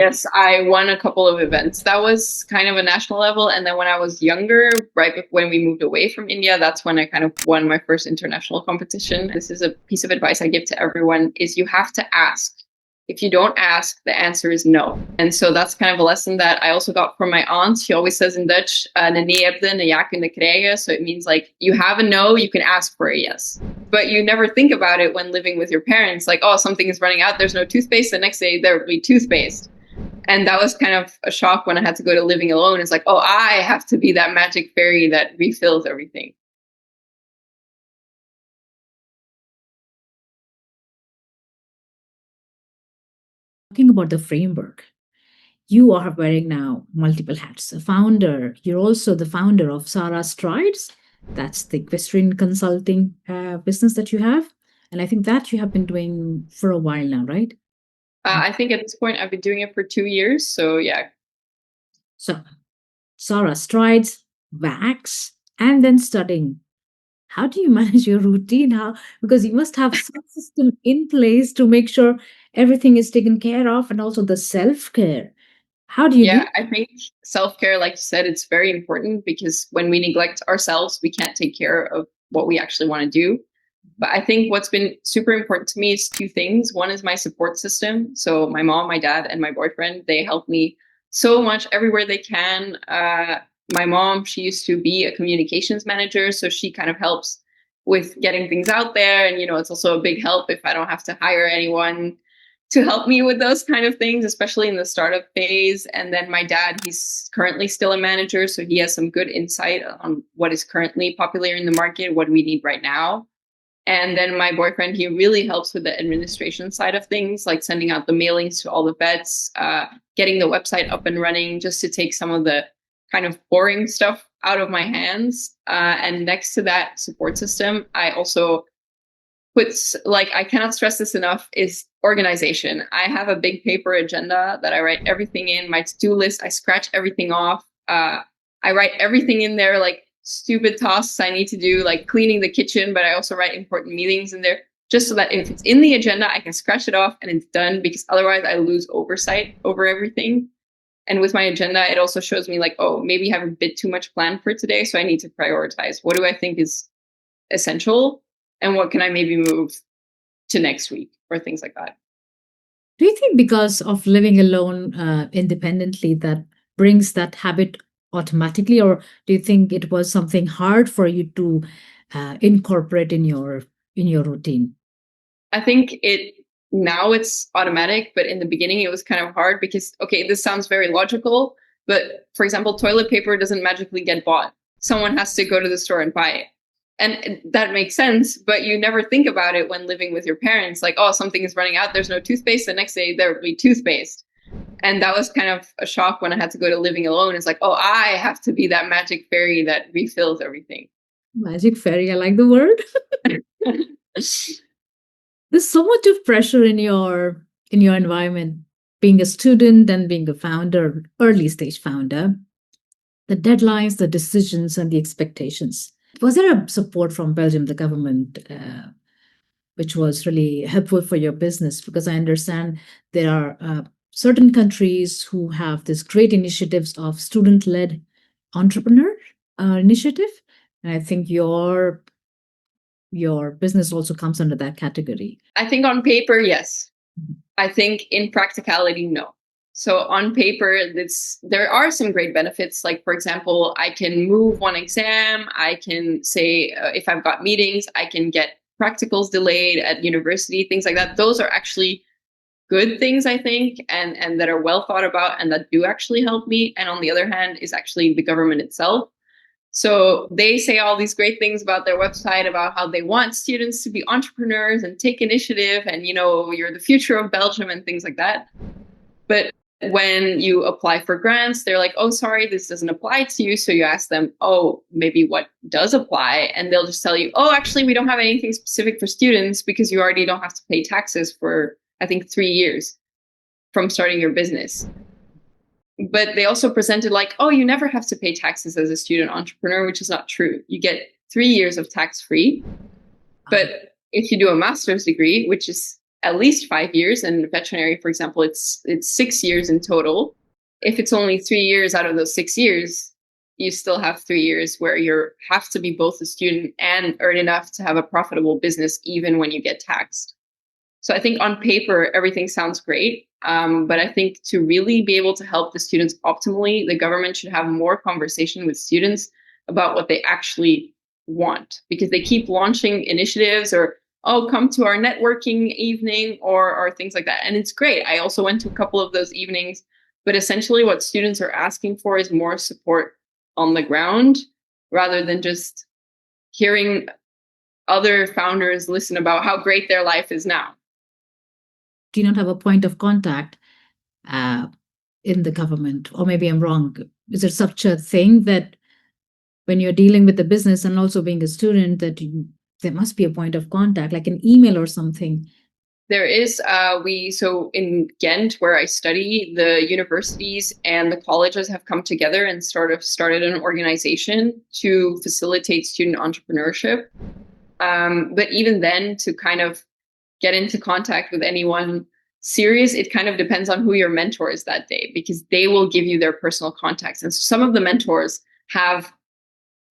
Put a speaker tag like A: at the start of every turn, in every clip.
A: Yes, I won a couple of events. That was kind of a national level. And then when I was younger, when we moved away from India, that's when I kind of won my first international competition. This is a piece of advice I give to everyone is you have to ask. If you don't ask, the answer is no. And so that's kind of a lesson that I also got from my aunt. She always says in Dutch, een nee heb je, een ja kunnen krijgen. So it means like you have a no, you can ask for a yes. But you never think about it when living with your parents. Like, oh, something is running out. There's no toothpaste. The next day there will be toothpaste. And that was kind of a shock when I had to go to living alone. It's like, oh, I have to be that magic fairy that refills everything.
B: Talking about the framework, you are wearing now multiple hats. A founder, you're also the founder of Sarah Strides. That's the equestrian consulting business that you have. And I think that you have been doing for a while now, right?
A: I think at this point, I've been doing it for 2 years. So yeah.
B: So Sarah Strides, VACS, and then studying. How do you manage your routine? How, because you must have some system in place to make sure everything is taken care of, and also the self-care. How do you do?
A: Yeah, I think self-care, like you said, it's very important because when we neglect ourselves, we can't take care of what we actually want to do. But I think what's been super important to me is two things. One is my support system. So my mom, my dad, and my boyfriend, they help me so much everywhere they can. My mom, she used to be a communications manager, so she kind of helps with getting things out there. And, it's also a big help if I don't have to hire anyone to help me with those kind of things, especially in the startup phase. And then my dad, he's currently still a manager, so he has some good insight on what is currently popular in the market, what we need right now. And then my boyfriend, he really helps with the administration side of things, like sending out the mailings to all the vets, getting the website up and running, just to take some of the kind of boring stuff out of my hands. And next to that support system, I also I cannot stress this enough, is organization. I have a big paper agenda that I write everything in, my to-do list. I scratch everything off. I write everything in there, like stupid tasks I need to do, like cleaning the kitchen, but I also write important meetings in there, just so that if it's in the agenda, I can scratch it off and it's done, because otherwise I lose oversight over everything. And with my agenda, it also shows me like, oh, maybe I have a bit too much planned for today, so I need to prioritize. What do I think is essential? And what can I maybe move to next week or things like that?
B: Do you think because of living alone independently that brings that habit automatically, or do you think it was something hard for you to incorporate in your routine?
A: I think now it's automatic, but in the beginning it was kind of hard because, okay, this sounds very logical, but for example, toilet paper doesn't magically get bought. Someone has to go to the store and buy it. And that makes sense, but you never think about it when living with your parents. Like, oh, something is running out. There's no toothpaste. The next day there will be toothpaste. And that was kind of a shock when I had to go to living alone. It's like, oh, I have to be that magic fairy that refills everything.
B: Magic fairy, I like the word. There's so much of pressure in your environment, being a student and being a founder, early stage founder, the deadlines, the decisions, and the expectations. Was there a support from Belgium, the government, which was really helpful for your business? Because I understand there are certain countries who have this great initiatives of student-led entrepreneur initiative, and I think your business also comes under that category.
A: I think on paper, yes. I think in practicality, no. So on paper, there are some great benefits. Like, for example, I can move one exam. I can say, if I've got meetings, I can get practicals delayed at university, things like that. Those are actually good things, I think, and that are well thought about and that do actually help me. And on the other hand is actually the government itself. So they say all these great things about their website about how they want students to be entrepreneurs and take initiative and, you're the future of Belgium and things like that. But when you apply for grants, they're like, oh, sorry, this doesn't apply to you. So you ask them, oh, maybe what does apply? And they'll just tell you, oh, actually, we don't have anything specific for students because you already don't have to pay taxes for, I think, 3 years from starting your business. But they also presented like, oh, you never have to pay taxes as a student entrepreneur, which is not true. You get 3 years of tax free. But if you do a master's degree, which is at least 5 years. And veterinary, for example, it's 6 years in total. If it's only 3 years out of those 6 years, you still have 3 years where you have to be both a student and earn enough to have a profitable business, even when you get taxed. So I think on paper, everything sounds great. But I think to really be able to help the students optimally, the government should have more conversation with students about what they actually want, because they keep launching initiatives or, oh, come to our networking evening or things like that. And it's great. I also went to a couple of those evenings, but essentially what students are asking for is more support on the ground rather than just hearing other founders listen about how great their life is now.
B: Do you not have a point of contact in the government? Or maybe I'm wrong. Is there such a thing that when you're dealing with the business and also being a student, that there must be a point of contact, like an email or something?
A: There is, so in Ghent, where I study, the universities and the colleges have come together and started an organization to facilitate student entrepreneurship. But even then, to kind of get into contact with anyone serious, it kind of depends on who your mentor is that day, because they will give you their personal contacts. And so some of the mentors have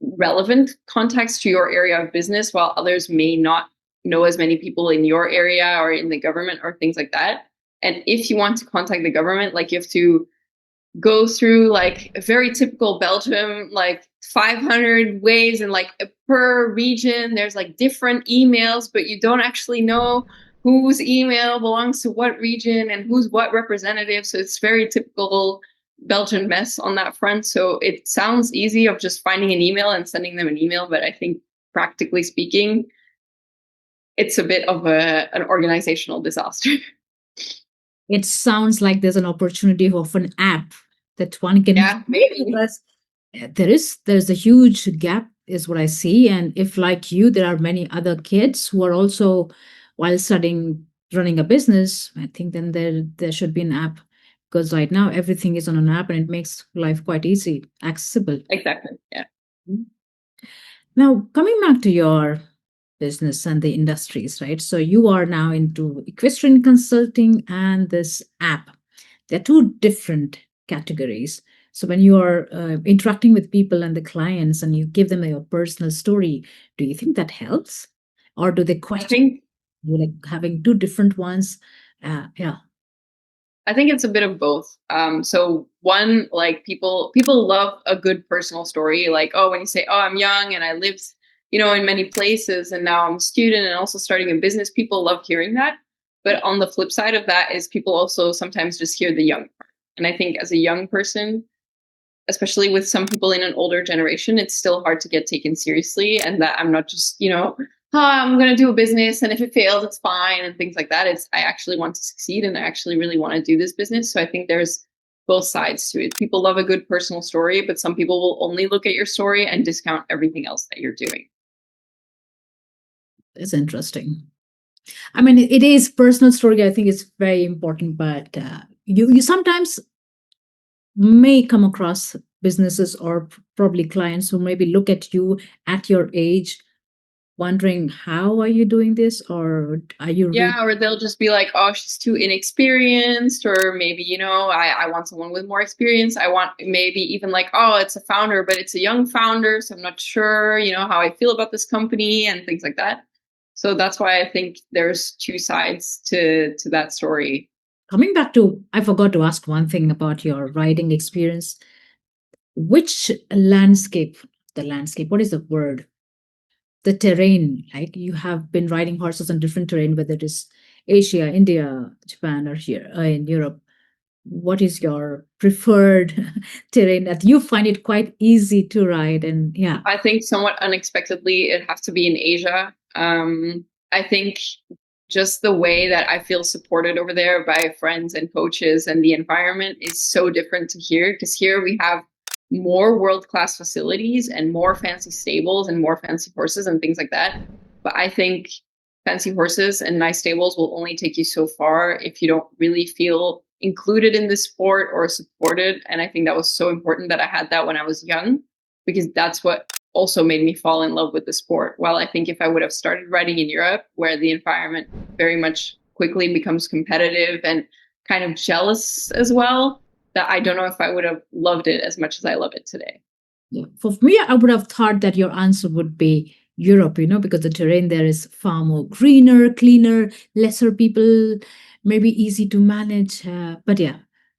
A: relevant contacts to your area of business, while others may not know as many people in your area or in the government or things like that. And if you want to contact the government, like, you have to go through like a very typical Belgium, like 500 ways, and like per region, there's like different emails, but you don't actually know whose email belongs to what region and who's what representative. So it's very typical Belgian mess on that front. So it sounds easy of just finding an email and sending them an email, but I think practically speaking, it's a bit of an organizational disaster.
B: It sounds like there's an opportunity of an app that one can
A: maybe.
B: Because there's a huge gap is what I see. And if, like you, there are many other kids who are also, while studying, running a business, I think then there should be an app, because right now everything is on an app and it makes life quite easy, accessible.
A: Exactly. Yeah.
B: Now, coming back to your business and the industries, right? So you are now into equestrian consulting and this app. They're two different categories. So when you are interacting with people and the clients and you give them your personal story, do you think that helps? Or do they question you, like having two different ones? Yeah.
A: I think it's a bit of both. So one, like people love a good personal story. Like, oh, when you say, oh, I'm young and I lived, in many places, and now I'm a student and also starting a business, people love hearing that. But on the flip side of that is people also sometimes just hear the young part. And I think as a young person, especially with some people in an older generation, it's still hard to get taken seriously. And that I'm not just, I'm going to do a business, and if it fails, it's fine, and things like that. I actually want to succeed, and I actually really want to do this business. So I think there's both sides to it. People love a good personal story, but some people will only look at your story and discount everything else that you're doing.
B: It's interesting. I mean, it is personal story. I think it's very important, but you sometimes may come across businesses or probably clients who maybe look at you at your age, wondering, how are you doing this? Or are you
A: or they'll just be like, oh, she's too inexperienced, or maybe, I want someone with more experience. I want maybe even like, oh, it's a founder, but it's a young founder, so I'm not sure, how I feel about this company and things like that. So that's why I think there's two sides to that story.
B: Coming back to, I forgot to ask one thing about your riding experience. Which landscape, what is the word? The terrain, like you have been riding horses on different terrain, whether it is Asia, India, Japan, or here in Europe. What is your preferred terrain that you find it quite easy to ride? And yeah,
A: I think somewhat unexpectedly, it has to be in Asia. I think just the way that I feel supported over there by friends and coaches, and the environment is so different to here, because here we have more world-class facilities and more fancy stables and more fancy horses and things like that. But I think fancy horses and nice stables will only take you so far if you don't really feel included in the sport or supported. And I think that was so important that I had that when I was young, because that's what also made me fall in love with the sport. While I think if I would have started riding in Europe, where the environment very much quickly becomes competitive and kind of jealous as well, that I don't know if I would have loved it as much as I love it today.
B: Yeah. For me, I would have thought that your answer would be Europe, because the terrain there is far more greener, cleaner, lesser people, maybe easy to manage. But yeah,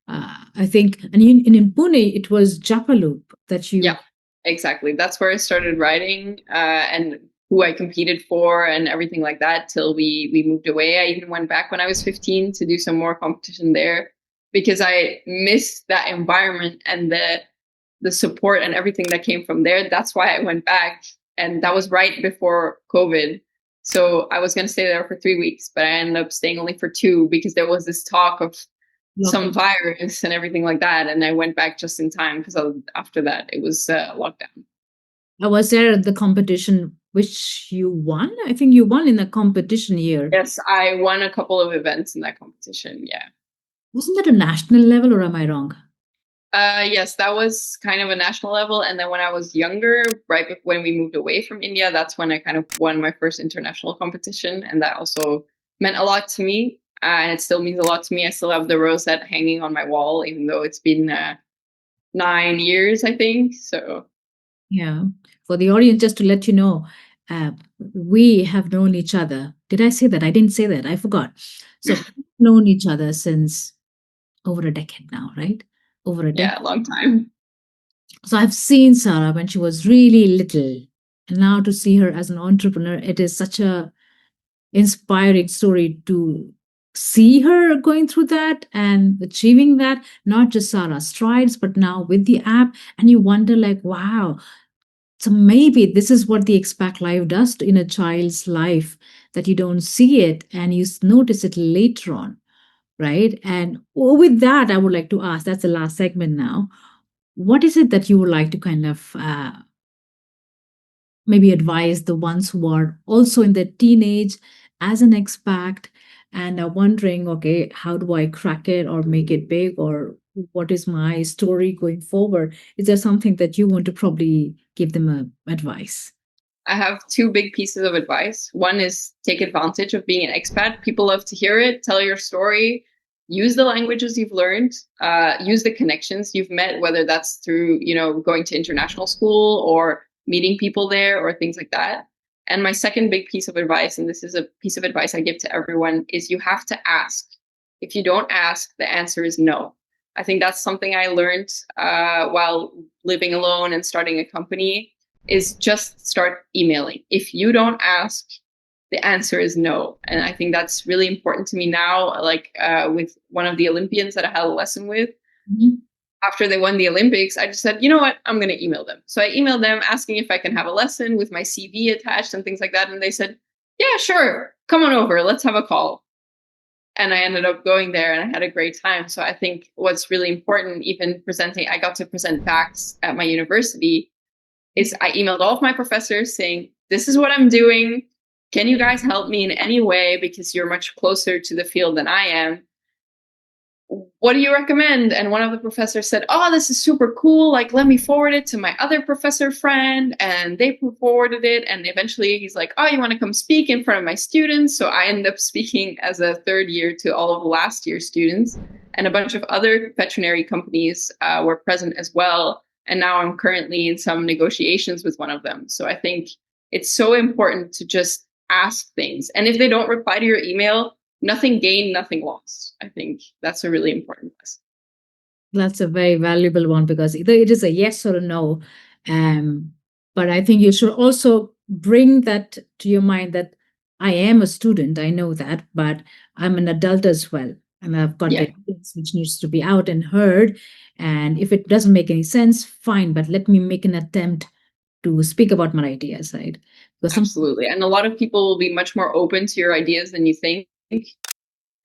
B: I think, and in Pune, it was Japaloupe that you.
A: Yeah, exactly. That's where I started riding, and who I competed for and everything like that till we moved away. I even went back when I was 15 to do some more competition there because I missed that environment and the support and everything that came from there. That's why I went back. And that was right before COVID. So I was going to stay there for 3 weeks, but I ended up staying only for 2 because there was this talk of some virus and everything like that. And I went back just in time because after that, it was lockdown.
B: I was there at the competition, which you won. I think you won in the competition year.
A: Yes, I won a couple of events in that competition. Yeah.
B: Wasn't that a national level, or am I wrong?
A: Yes, that was kind of a national level. And then when I was younger, right when we moved away from India, that's when I kind of won my first international competition. And that also meant a lot to me. And it still means a lot to me. I still have the rosette hanging on my wall, even though it's been 9 years, I think. So,
B: yeah. For the audience, just to let you know, we have known each other. Did I say that? I didn't say that. I forgot. So, we've known each other since over a decade now, right? Over a decade.
A: Yeah, a long time.
B: So I've seen Sarah when she was really little, and now to see her as an entrepreneur, it is such a inspiring story to see her going through that and achieving that, not just Sarah's strides, but now with the app. And you wonder, like, wow, so maybe this is what the Expat Life does in a child's life, that you don't see it and you notice it later on, right? And with that, I would like to ask, that's the last segment now. What is it that you would like to kind of maybe advise the ones who are also in their teenage as an expat and are wondering, okay, how do I crack it or make it big, or what is my story going forward? Is there something that you want to probably give them advice?
A: I have 2 big pieces of advice. One is take advantage of being an expat. People love to hear it. Tell your story. Use the languages you've learned. Use the connections you've met, whether that's through, going to international school or meeting people there or things like that. And my second big piece of advice, and this is a piece of advice I give to everyone, is you have to ask. If you don't ask, the answer is no. I think that's something I learned while living alone and starting a company, is just start emailing. If you don't ask, the answer is no. And I think that's really important to me now, like with one of the Olympians that I had a lesson with. Mm-hmm. After they won the Olympics, I just said, you know what, I'm going to email them. So I emailed them asking if I can have a lesson with my CV attached and things like that. And they said, yeah, sure, come on over, let's have a call. And I ended up going there and I had a great time. So I think what's really important, even presenting, I got to present VACS at my university, is I emailed all of my professors saying, this is what I'm doing. Can you guys help me in any way? Because you're much closer to the field than I am. What do you recommend? And one of the professors said, oh, this is super cool. Like, let me forward it to my other professor friend. And they forwarded it. And eventually he's like, oh, you want to come speak in front of my students? So I ended up speaking as a third year to all of the last year students. And a bunch of other veterinary companies were present as well. And now I'm currently in some negotiations with one of them. So I think it's so important to just ask things. And if they don't reply to your email, nothing gained, nothing lost. I think that's a really important lesson.
B: That's a very valuable one, because either it is a yes or a no. But I think you should also bring that to your mind that I am a student, I know that, but I'm an adult as well. And I've got things which needs to be out and heard. And if it doesn't make any sense, fine, but let me make an attempt to speak about my ideas, right?
A: Because absolutely. And a lot of people will be much more open to your ideas than you think.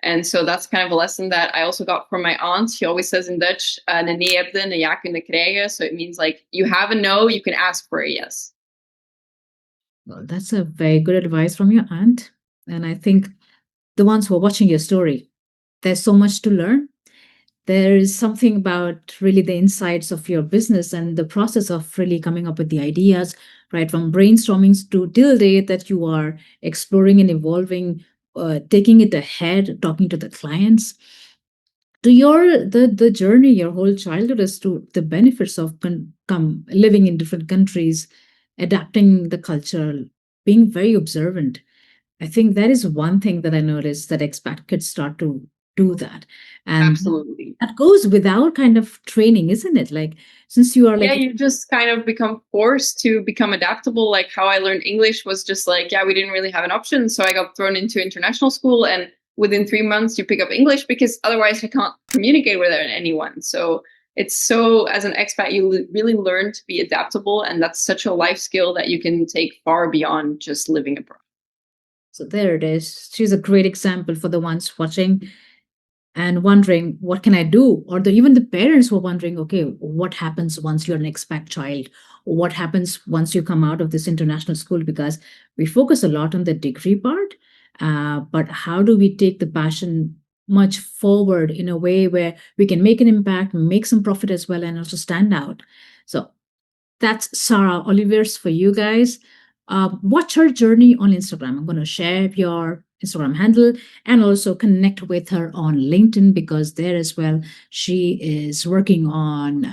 A: And so that's kind of a lesson that I also got from my aunt. She always says in Dutch, "Een nee heb je, een ja kun je krijgen." So it means like you have a no, you can ask for a yes.
B: Well, that's a very good advice from your aunt. And I think the ones who are watching your story, there's so much to learn. There is something about really the insights of your business and the process of really coming up with the ideas, right? From brainstorming to till date that you are exploring and evolving taking it ahead, talking to the clients, to the journey, your whole childhood, as to the benefits of come living in different countries, adapting the culture, being very observant. I think that is one thing that I noticed, that expat kids start to do that. And
A: Absolutely.
B: that goes without kind of training, isn't it? Like, since you are like,
A: yeah, you just kind of become forced to become adaptable. Like how I learned English was just like, yeah, we didn't really have an option. So I got thrown into international school, and within 3 months you pick up English because otherwise you can't communicate with anyone. So it's so, as an expat, you really learn to be adaptable. And that's such a life skill that you can take far beyond just living abroad.
B: so there it is. She's a great example for the ones watching and wondering, what can I do? Or even the parents who are wondering, okay, what happens once you're an expat child? What happens once you come out of this international school? Because we focus a lot on the degree part, but how do we take the passion much forward in a way where we can make an impact, make some profit as well, and also stand out? So that's Sarah Oliviers for you guys. Watch her journey on Instagram. I'm going to share your Instagram handle and also connect with her on LinkedIn, because there as well she is working on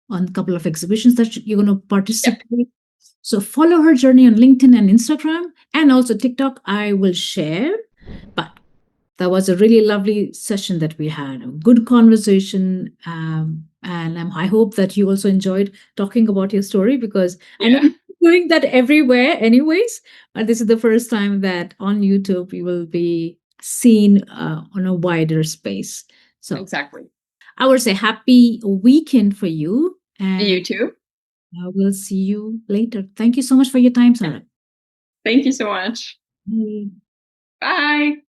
B: on a couple of exhibitions that you're going to participate.
A: Yeah.
B: So follow her journey on LinkedIn and Instagram, and also TikTok. I will share. But that was a really lovely session that we had, a good conversation. And I hope that you also enjoyed talking about your story, because I know
A: Yeah.
B: you're doing that everywhere, anyways. But this is the first time that on YouTube you will be seen on a wider space. So
A: Exactly.
B: I would say happy weekend for you. And
A: You too.
B: I will see you later. Thank you so much for your time, Sarah.
A: Thank you so much.
B: Bye.
A: Bye.